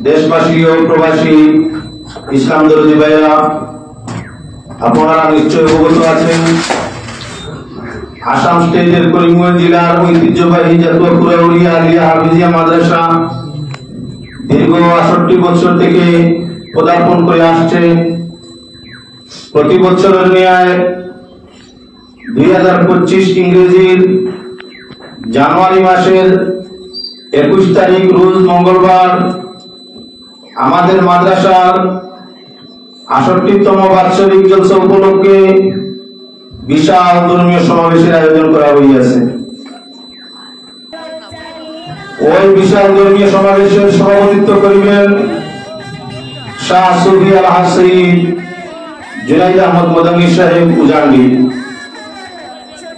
দেশবাসী ও প্রবাসী ইসলাম দরদি ভাইরা, আপনারা নিশ্চয় অবগত আছেন আসাম স্টেটের করিমগঞ্জ জেলার ঐতিহ্যবাহী জাতীয় কুরাউলিয়া আলিয়া হাফিজিয়া মাদ্রাসা দীর্ঘ ৬৮ বছর থেকে পদার্পণ করে আসছে। প্রতি বছরের ন্যায় 2025 ইংরেজির জানুয়ারি মাসের 21 তারিখ রোজ মঙ্গলবার আমাদের মাদ্রাসার ৬৮তম বার্ষিক জলসা উপলক্ষে বিশাল ধর্মীয় সমাবেশের আয়োজন করা হইয়াছে। ওই বিশাল ধর্মীয় সমাবেশের সভাপতিত্ব করিবেন শাহ সুফি আলহাজ সৈয়দ জুনাইদ আহমদ মদনী সাহেব উজানি।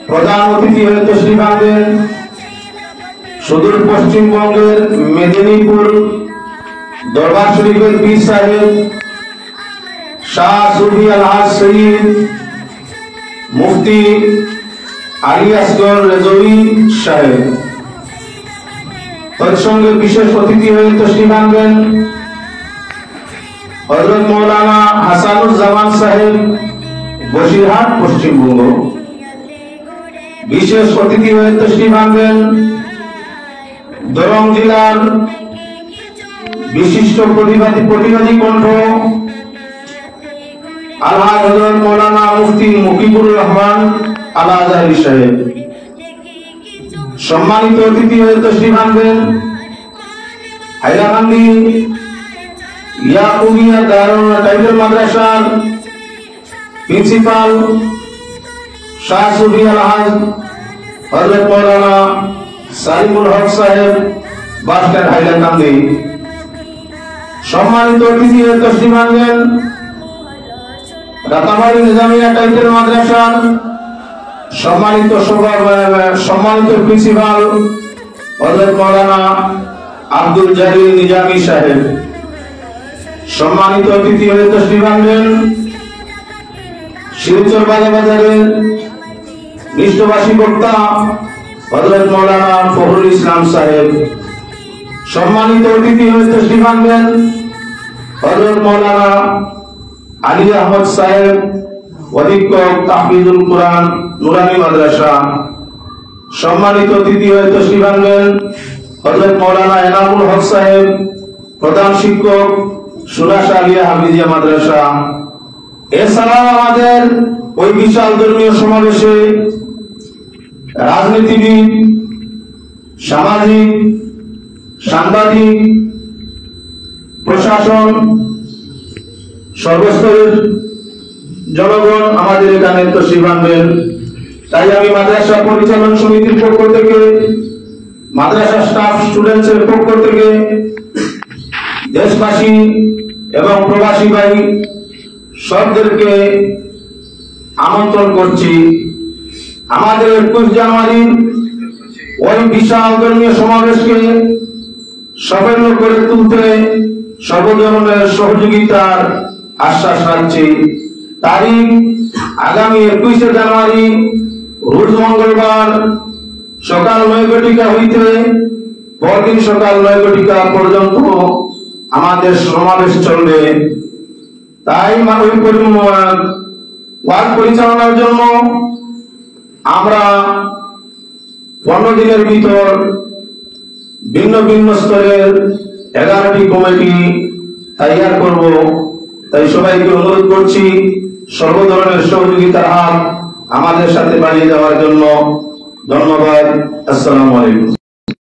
প্রধান অতিথি হয়ে তশরিফ আনবেন সুদূর পশ্চিমবঙ্গের মেদিনীপুর দরবার শরীফের পীর সাহেব শাহ সুফি আলহাজ সৈয়দ মুফতি আলী আসগর রেজভী সাহেব। তৎসঙ্গে বিশেষ অতিথি হয়ে তশরিফ আনবেন হযরত মাওলানা হাসানুজ্জামান সাহেব বসিরহাট পশ্চিমবঙ্গ। বিশেষ অতিথি হয়ে তশরিফ আনবেন দরং জেলার বিশিষ্ট প্রতিবাদী কণ্ঠ আলহাজ হযরত মাওলানা মুফতি মুকিবুর রহমান আল আজহারী সাহেব। সম্মানিত অতিথি হয়ে তশরিফ আনবেন হাইলাকান্দি ইয়াকুবিয়া দারুল টাইবেল মাদ্রাসার প্রিন্সিপাল শাহ সুফি আলহাজ হযরত মাওলানা সালিমুল হক সাহেব বাসস্ট্যান্ড হাইলাকান্দি। সম্মানিত অতিথি হয়ে তশরিফ আনবেন রাতাবাড়ি নিজামিয়া টাইটেল মাদ্রাসার সম্মানিত প্রিন্সিপাল হযরত মাওলানা আব্দুল জালিল নিজামী সাহেব। সম্মানিত অতিথি হয়ে তশরিফ আনবেন শিলচর বাজারের নিষ্ঠবাসী বক্তা হযরত মাওলানা ফখরুল ইসলাম সাহেব। সম্মানিত অতিথি হয়ে তশরিফ আনবেন হযরত মাওলানা আলী আহমদ সাহেব অধীক্ষক তাহফিজুল কুরআন নুরানি মাদ্রাসা। সম্মানিত অতিথি হয়ে তশরিফ আনবেন হযরত মাওলানা এনামুল হক সাহেব প্রধান শিক্ষক সুরাশ আলিয়া হাফিজিয়া মাদ্রাসা। এছাড়াও আমাদের ওই বিশাল ধর্মীয় সমাবেশে রাজনীতিবিদ, সামাজিক, সাংবাদিক, প্রশাসন, সর্বস্তরের জনগণ আমাদের এখানে তশরিফ আনবেন। তাই আমি মাদ্রাসা পরিচালন সমিতির পক্ষ থেকে, মাদ্রাসা স্টাফ স্টুডেন্টসের পক্ষ থেকে দেশবাসী এবং প্রবাসী ভাই সবদেরকে আমন্ত্রণ করছি আমাদের 21 জানুয়ারির ওই বিশাল ধর্মীয় সমাবেশকে সফল করে তুলতে সর্বধরনের সহযোগিতার আশ্বাস রাখছি। তারিখ আগামী 21 জানুয়ারি রোজ মঙ্গলবার সকাল 9 ঘটিকা হইতে পরদিন সকাল 9 ঘটিকা পর্যন্ত আমাদের সমাবেশ চলবে। তাই ওয়াজ পরিচালনার জন্য আমরা 15 দিনের ভিতর ভিন্ন ভিন্ন স্তরের 11টি কমিটি তৈরি করব। তাই সবাইকে অনুরোধ করছি সর্বধরনের সহযোগিতার হাত আমাদের সাথে বাড়িয়ে দেওয়ার জন্য। ধন্যবাদ। আসসালামু আলাইকুম।